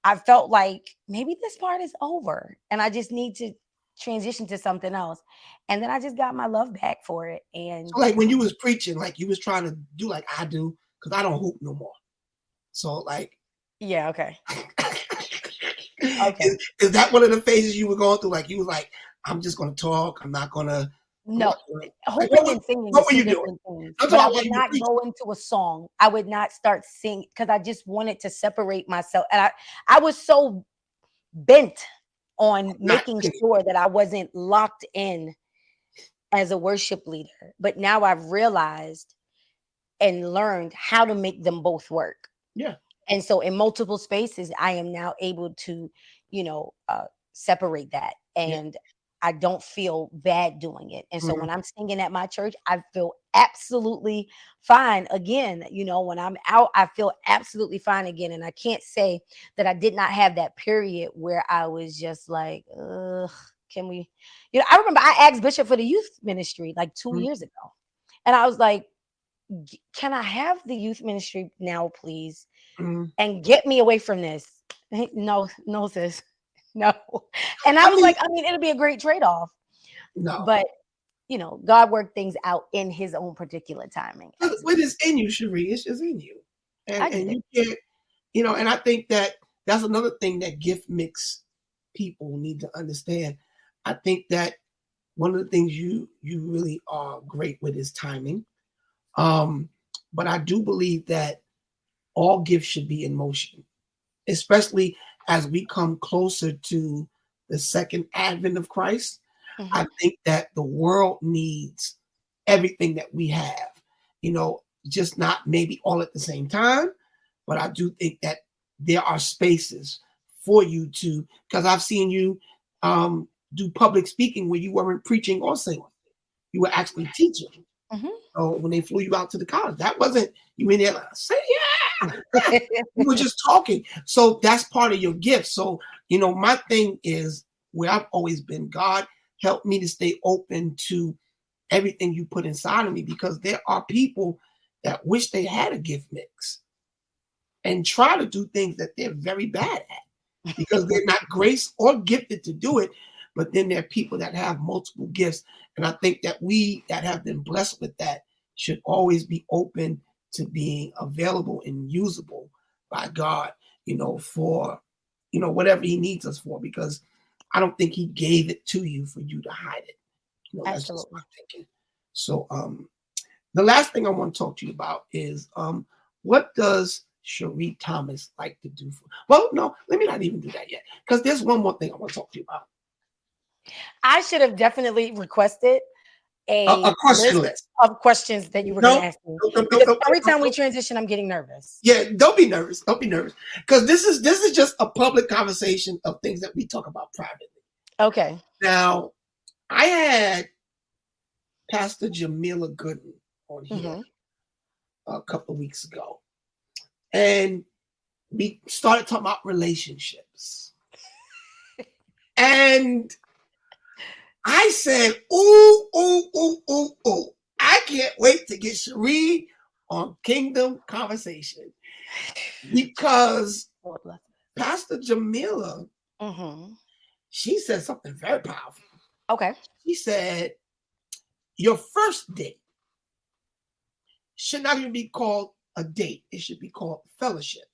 I felt like maybe this part is over and I just need to transition to something else. And then I just got my love back for it. And So like when you was preaching, like you was trying to do like I do, because I don't hoop no more. So like, yeah, okay. Okay. Is that one of the phases you were going through? Like you was like, I'm just gonna talk. I'm not gonna. No, like, hoping and singing what is were two you doing? different things. I'm But I talking would about not go into a song. I would not start singing because I just wanted to separate myself. And I was so bent on making sure that I wasn't locked in as a worship leader. But now I've realized and learned how to make them both work. Yeah. And so in multiple spaces, I am now able to, separate that. And I don't feel bad doing it. And so when I'm singing at my church, I feel absolutely fine again. When I'm out, I feel absolutely fine again. And I can't say that I did not have that period where I was just like, ugh, can we, I remember I asked Bishop for the youth ministry like 2 years ago. And I was like, can I have the youth ministry now, please? And get me away from this. No, sis. No. And I was like, it'll be a great trade-off. No. But, God worked things out in his own particular timing. What is in you, Sheree? It's just in you. And you can't, and I think that's another thing that gift mix people need to understand. I think that one of the things you really are great with is timing. But I do believe that all gifts should be in motion, especially as we come closer to the second advent of Christ. I think that the world needs everything that we have, just not maybe all at the same time, but I do think that there are spaces for you to, because I've seen you do public speaking where you weren't preaching or singing. You were actually teaching. So when they flew you out to the college, that wasn't you in there like, say yeah. You were just talking. So that's part of your gift. So, my thing is where I've always been, God help me to stay open to everything you put inside of me, because there are people that wish they had a gift mix and try to do things that they're very bad at because they're not graced or gifted to do it. But then there are people that have multiple gifts. And I think that we that have been blessed with that should always be open to being available and usable by God, for, whatever he needs us for, because I don't think he gave it to you for you to hide it. That's just my thinking. So the last thing I want to talk to you about is what does Sheree Thomas like to do? Well, no, let me not even do that yet, because there's one more thing I want to talk to you about. I should have definitely requested a question list of questions that you were going to ask me. Because every time we transition, I'm getting nervous. Yeah, don't be nervous. Don't be nervous, because this is just a public conversation of things that we talk about privately. Okay. Now, I had Pastor Jamila Gooden on here a couple of weeks ago, and we started talking about relationships. And I said, ooh, I can't wait to get Sheree on Kingdom Conversation, because Pastor Jamila, she said something very powerful. Okay. She said, your first date should not even be called a date. It should be called fellowship.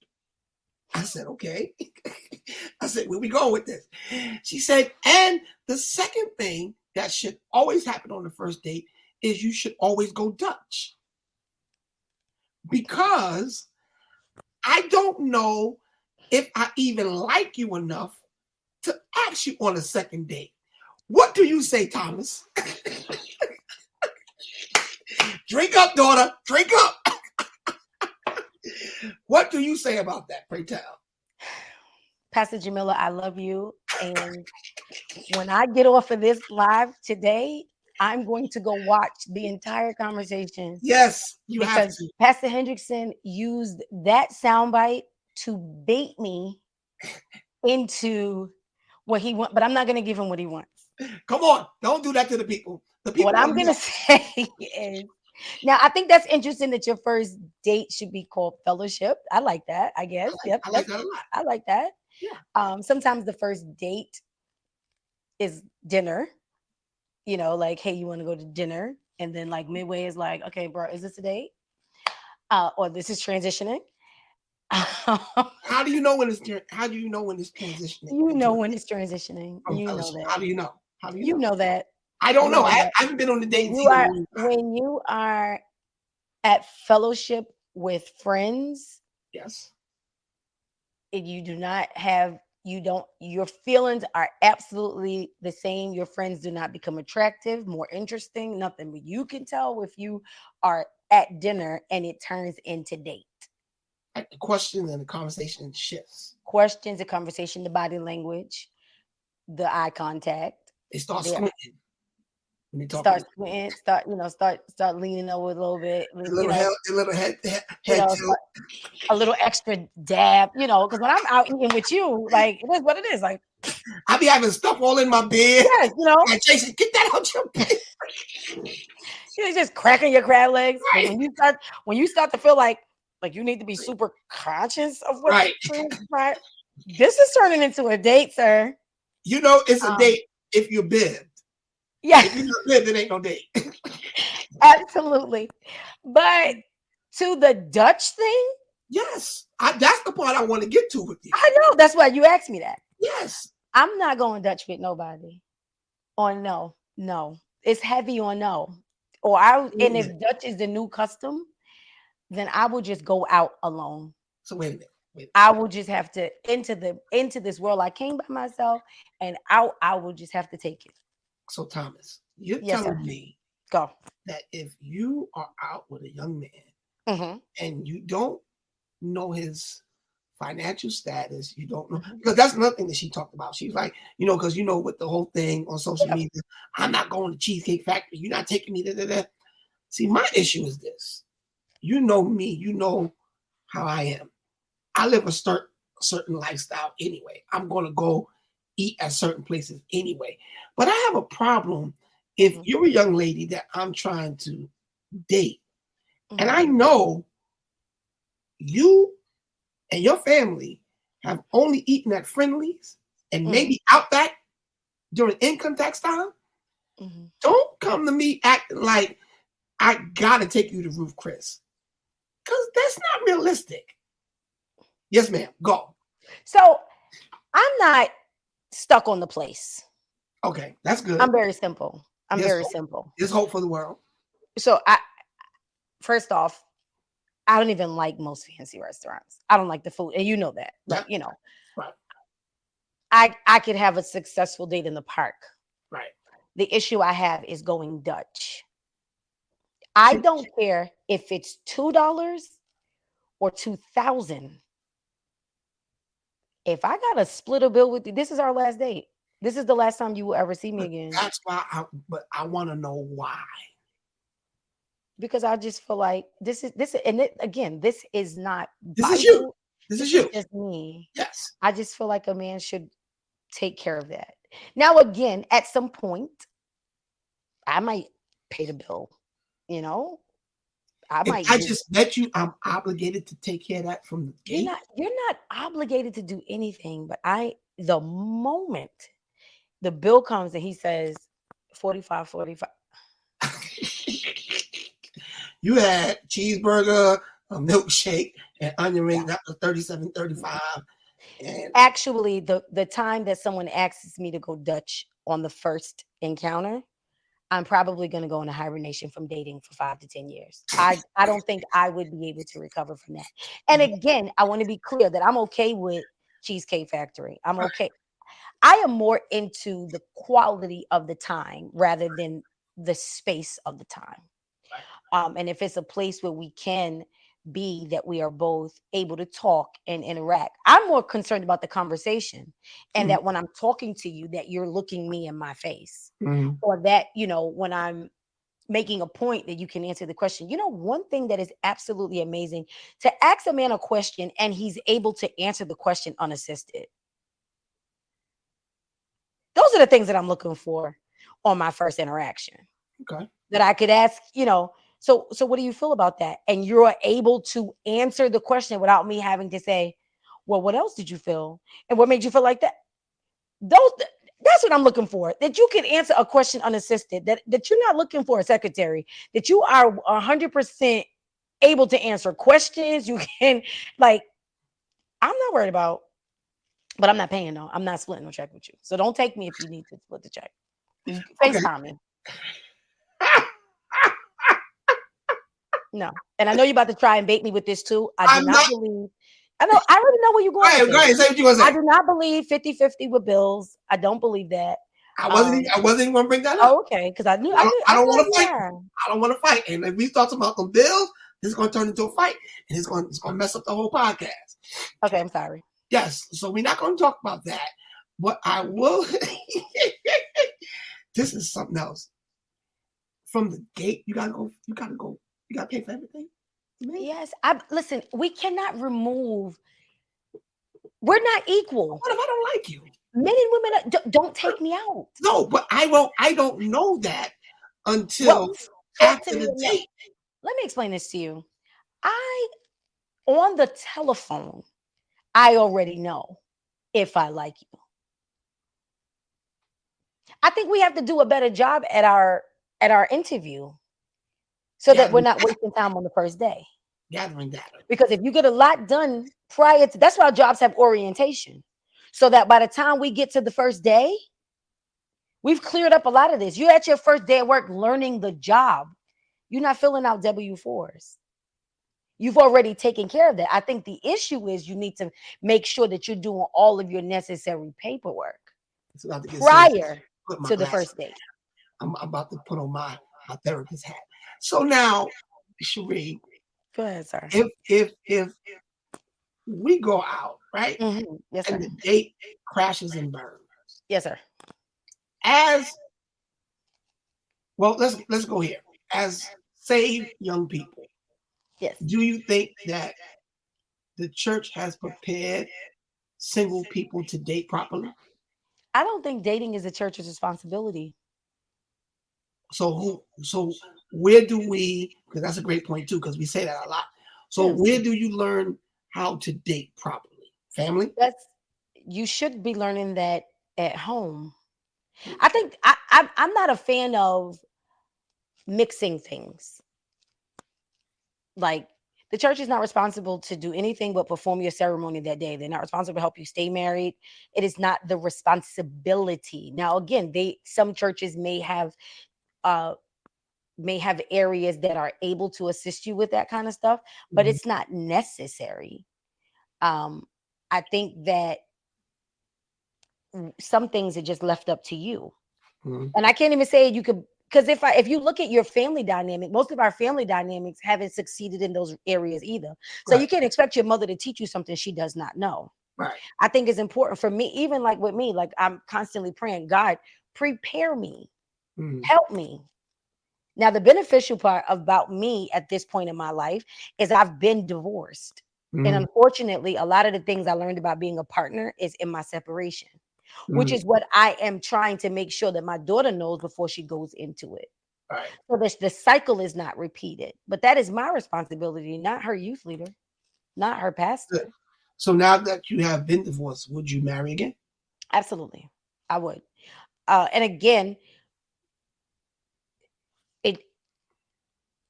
I said, okay. I said, where we going with this? She said, and the second thing that should always happen on the first date is you should always go Dutch. Because I don't know if I even like you enough to ask you on a second date. What do you say, Thomas? Drink up, daughter. Drink up. What do you say about that? Pray tell. Pastor Jamila, I love you. And when I get off of this live today, I'm going to go watch the entire conversation Yes, you have because to. Pastor Hendrickson used that soundbite to bait me into what he wants, but I'm not going to give him what he wants. Come on, don't do that to the people. The What people I'm want to going know. to say is, now I think that's interesting that your first date should be called fellowship. I like that. I guess. Yep. I like That's. that a lot. I like that. Yeah. Sometimes the first date is dinner. Like, hey, you want to go to dinner? And then like midway is like, okay, bro, is this a date? Or this is transitioning. How do you know when it's how do you know when it's transitioning You into know a when it's transitioning. from You know fellowship? that. How do you know? How do you You know? know that. I don't You know. know that. I haven't been on the When dating you scene in a are long time. when you are at fellowship with friends, Yes. and you do not have you don't your feelings are absolutely the same. Your friends do not become attractive, more interesting, nothing. But you can tell if you are at dinner and it turns into date. The question and the conversation shifts. Questions, the conversation, the body language, the eye contact. They start There squinting when they talk. start squinting, start leaning over a little bit, A little head tilt. start a little extra dab, because when I'm out eating with you, like it is what it is. Like, I be having stuff all in my bed. yes, And Jason, get that out your bed. you're just cracking your crab legs. But Right. when you start to feel like you need to be super conscious of what's Right. transpired, this is turning into a date, sir. It's a Um, date if you're bibbed. yeah, If you're not bibbed, it ain't no date. absolutely. But to the Dutch thing, Yes. That's the part I want to get to with you. I know that's why you asked me that. Yes. I'm not going Dutch with nobody. On no. It's heavy on no. And if Dutch is the new custom, then I will just go out alone. So wait a minute. Wait. I will just have to into this world. I came by myself, and out I will just have to take it. So Thomas, you're Yes, sir. telling me Go. that if you are out with a young man Mm-hmm. and you don't know his financial status, you don't know, Mm-hmm. because that's another thing that she talked about. She's like, because with the whole thing on social Yep. media, I'm not going to Cheesecake Factory. You're not taking me. Da. See, my issue is this. You know me. You know how I am. I live a certain lifestyle anyway. I'm going to go eat at certain places anyway. But I have a problem if Mm-hmm. you're a young lady that I'm trying to date, and Mm-hmm. I know you and your family have only eaten at Friendlies and Mm-hmm. maybe Outback during income tax time. Mm-hmm. Don't come to me acting like I gotta take you to Ruth Chris, because that's not realistic. Yes, ma'am. Go. So I'm not stuck on the place. Okay, that's good. I'm very simple. I'm There's very hope. simple. There's hope for the world. So first off, I don't even like most fancy restaurants. I don't like the food, and you know that. Yeah. Like, Right. I could have a successful date in the park. Right. The issue I have is going Dutch. I don't care if it's $2 or 2,000. If I got to split a bill with you, this is our last date. This is the last time you will ever see me again. That's why. But I want to know why. Because I just feel like this, and again, this is not This is you. Bible. This is This you. is just me. Yes. I just feel like a man should take care of that. Now, again, at some point, I might pay the bill. I If might I just. just met you, I'm obligated to take care of that from the gate. You're not obligated to do anything, but the moment the bill comes and he says 45. You had cheeseburger, a milkshake, and onion rings. Yeah. That was $37.35. And Actually, the time that someone asks me to go Dutch on the first encounter, I'm probably going to go into hibernation from dating for 5 to 10 years. I don't think I would be able to recover from that. And again, I want to be clear that I'm okay with Cheesecake Factory. I'm okay. I am more into the quality of the time rather than the space of the time. And if it's a place where we can B, that we are both able to talk and interact. I'm more concerned about the conversation, and Mhm. that when I'm talking to you, that you're looking me in my face, Mhm. or that, when I'm making a point, that you can answer the question. One thing that is absolutely amazing, to ask a man a question and he's able to answer the question unassisted. Those are the things that I'm looking for on my first interaction. Okay. That I could ask, so what do you feel about that? And you're able to answer the question without me having to say, well, what else did you feel? And what made you feel like that? That's what I'm looking for. That you can answer a question unassisted, that you're not looking for a secretary, that you are 100% able to answer questions. You can, like, I'm not worried about, but I'm not paying though. I'm not splitting no check with you. So don't take me if you need to split the check. Just Okay. FaceTime me. No. And I know you're about to try and bait me with this too. I do I'm not not. believe. I already know where you're going with Go this. ahead. Say what you want to I say. do not believe 50-50 with bills. I don't believe that. I wasn't even going to bring that up. Oh, okay. Because I knew I don't want to fight. yeah. I don't want to fight. And if we start talking about them bills, this is going to turn into a fight, and it's going to mess up the whole podcast. Okay, I'm sorry. Yes. So we're not going to talk about that. What I will. This is something else. From the gate, you gotta go. You gotta pay for everything. Yes. Listen, we cannot remove. We're not equal. What if I don't like you? Men and women don't take me out. No, but I don't know that until Talk to after me. the date. Let me explain this to you. On the telephone, I already know if I like you. I think we have to do a better job at our interview, so that we're not wasting time on the first day. Gathering data. Because if you get a lot done prior to, that's why jobs have orientation. So that by the time we get to the first day, we've cleared up a lot of this. You're at your first day at work learning the job. You're not filling out W-4s. You've already taken care of that. I think the issue is you need to make sure that you're doing all of your necessary paperwork prior to the first date. I'm about to put on my therapist hat. So now, Sheree, go ahead, sir. If we go out, right? Mm-hmm. Yes, sir. And the date crashes and burns. Yes, sir. Let's go here. As saved young people, yes. Do you think that the church has prepared single people to date properly? I don't think dating is the church's responsibility. So where do we, because that's a great point too, because we say that a lot. So where do you learn how to date properly? Family? You should be learning that at home. I think I'm not a fan of mixing things. Like, the church is not responsible to do anything but perform your ceremony that day. They're not responsible to help you stay married. It is not the responsibility. Now, again, some churches may have areas that are able to assist you with that kind of stuff, but it's not necessary. I think that some things are just left up to you. And I can't even say you could, because if you look at your family dynamic, most of our family dynamics haven't succeeded in those areas either. So you can't expect your mother to teach you something she does not know. Right. I think it's important for me, even like with me, like I'm constantly praying, God, prepare me, help me. Now, the beneficial part about me at this point in my life is I've been divorced. And unfortunately, a lot of the things I learned about being a partner is in my separation, which is what I am trying to make sure that my daughter knows before she goes into it. Right. So that the cycle is not repeated. But that is my responsibility, not her youth leader, not her pastor. Good. So now that you have been divorced, would you marry again? Absolutely. I would. And again, it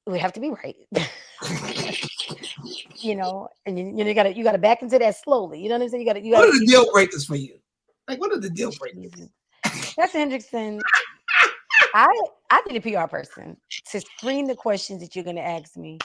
would have to be right. And you gotta back into that slowly. You know what I'm saying? You gotta what are the deal breakers for you? Like, what are the deal breakers? Pastor Hendrickson, I need a PR person to screen the questions that you're gonna ask me.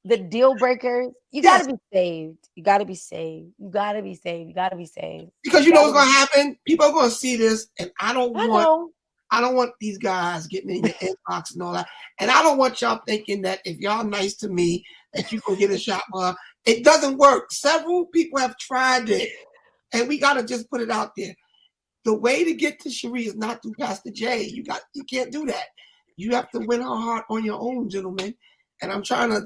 The deal breakers, you gotta be saved. You gotta be saved. You gotta be saved. You gotta be saved. Because you know what's gonna happen? People are gonna see this, and I don't want these guys getting in your inbox and all that. And I don't want y'all thinking that if y'all nice to me, that you go get a shot. It doesn't work. Several people have tried it, and we got to just put it out there. The way to get to Sheree is not through Pastor J. You can't do that. You have to win her heart on your own, gentlemen. And I'm trying to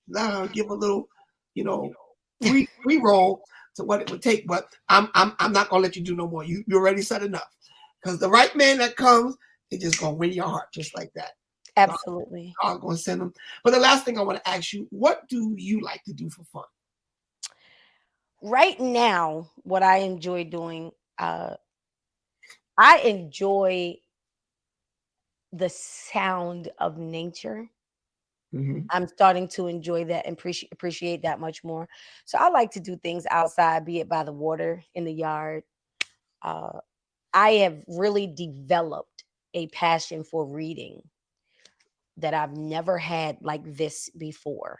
let her give a little, free roll to what it would take. But I'm not gonna let you do no more. You already said enough. Because the right man that comes, is just gonna win your heart just like that. Absolutely. I'm gonna send them. But the last thing I want to ask you, what do you like to do for fun? Right now, what I enjoy doing, I enjoy the sound of nature. Mm-hmm. I'm starting to enjoy that and appreciate that much more. So I like to do things outside, be it by the water, in the yard. I have really developed a passion for reading that I've never had like this before.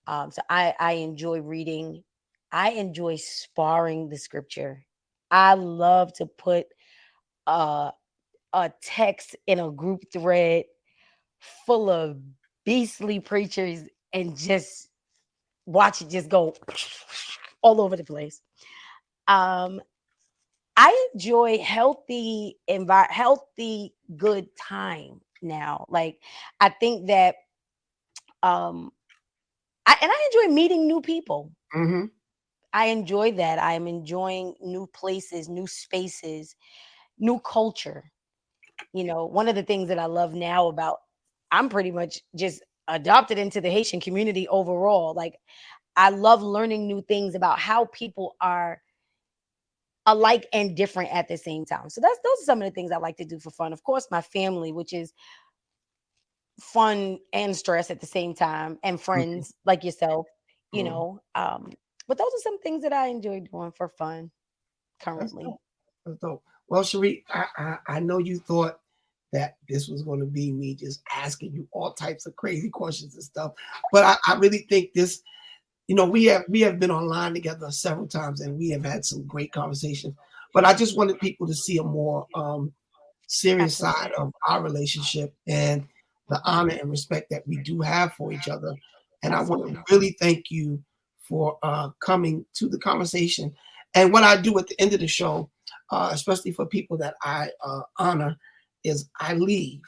So I enjoy reading. I enjoy sparring the scripture. I love to put uh, a text in a group thread full of beastly preachers and just watch it just go all over the place. Um, I enjoy healthy, good time now. Like I think that I enjoy meeting new people. Mm-hmm. I enjoy that. I'm enjoying new places, new spaces, new culture. One of the things that I love now about I'm pretty much just adopted into the Haitian community overall. Like I love learning new things about how people are alike and different at the same time. So those are some of the things I like to do for fun. Of course, my family, which is fun and stress at the same time, and Mm-hmm. friends like yourself, you Mm-hmm. know. But those are some things that I enjoy doing for fun That's currently. dope. That's dope. Well, Sheree, I know you thought that this was going to be me just asking you all types of crazy questions and stuff, but I really think this. We have been online together several times, and we have had some great conversations. But I just wanted people to see a more serious Absolutely. side of our relationship and the honor and respect that we do have for each other. And I want to Absolutely. really thank you for coming to the conversation. And what I do at the end of the show, especially for people that I honor, is I leave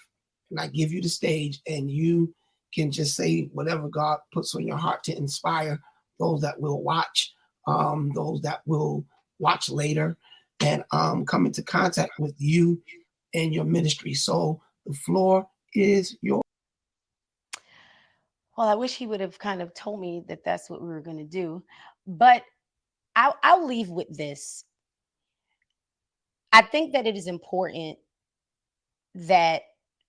and I give you the stage, and you can just say whatever God puts on your heart to inspire those that will watch, those that will watch later, and come into contact with you and your ministry. So the floor is yours. Well, I wish he would have kind of told me that that's what we were going to do, but I'll leave with this. I think that it is important that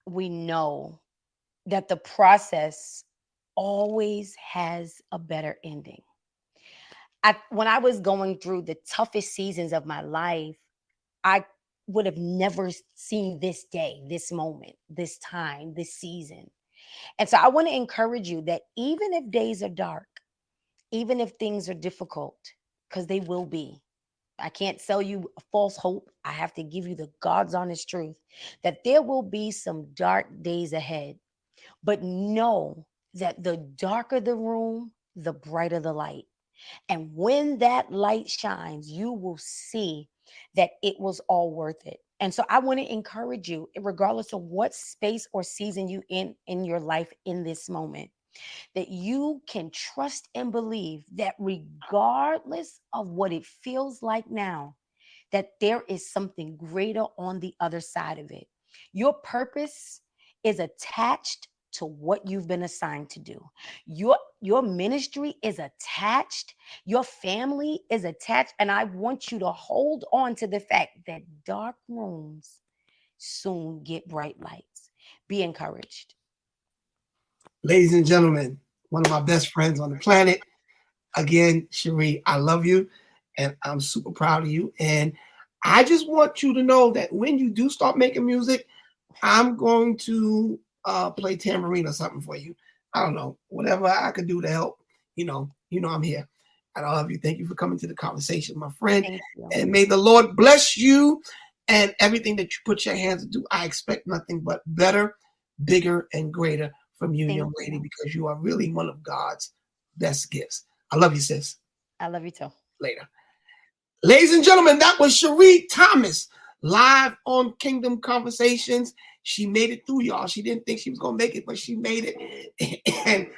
we know that the process always has a better ending. When I was going through the toughest seasons of my life, I would have never seen this day, this moment, this time, this season. And so I want to encourage you that even if days are dark, even if things are difficult, because they will be, I can't sell you a false hope. I have to give you the God's honest truth that there will be some dark days ahead. But know that the darker the room, the brighter the light. And when that light shines, you will see that it was all worth it. And so I want to encourage you, regardless of what space or season you in your life in this moment, that you can trust and believe that regardless of what it feels like now, that there is something greater on the other side of it. Your purpose is attached to what you've been assigned to do. Your ministry is attached, your family is attached, and I want you to hold on to the fact that dark rooms soon get bright lights. Be encouraged. Ladies and gentlemen, one of my best friends on the planet. Again, Sheree, I love you and I'm super proud of you. And I just want you to know that when you do start making music, I'm going to play tambourine or something for you. I don't know, whatever I could do to help. I'm here. And I love you. Thank you for coming to the conversation, my friend. Thank you. And may the Lord bless you and everything that you put your hands to do. I expect nothing but better, bigger, and greater from you, Thank young lady, you. because you are really one of God's best gifts. I love you, sis. I love you too. Later. Ladies and gentlemen, that was Sheree Thomas live on Kingdom Conversations. She made it through, y'all. She didn't think she was going to make it, but she made it. And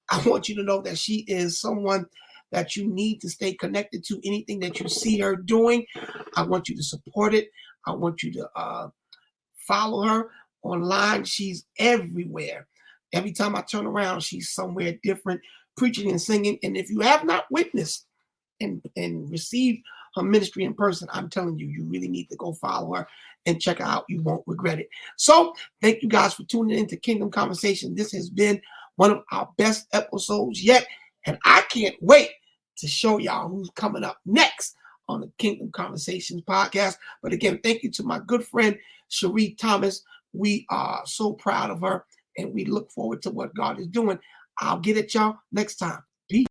I want you to know that she is someone that you need to stay connected to. Anything that you see her doing, I want you to support it. I want you to follow her online. She's everywhere. Every time I turn around, she's somewhere different, preaching and singing. And if you have not witnessed and received her ministry in person, I'm telling you, you really need to go follow her and check her out. You won't regret it. So thank you guys for tuning into Kingdom Conversation. This has been one of our best episodes yet. And I can't wait to show y'all who's coming up next on the Kingdom Conversations podcast. But again, thank you to my good friend, Sheree Thomas. We are so proud of her and we look forward to what God is doing. I'll get at y'all next time. Peace.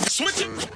Switch it.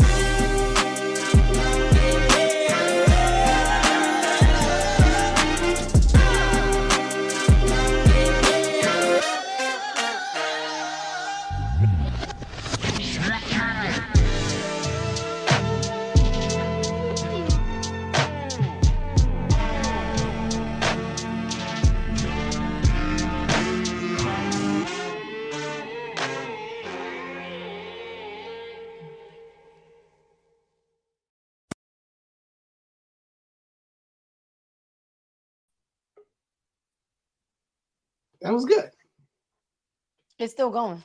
That was good. It's still going.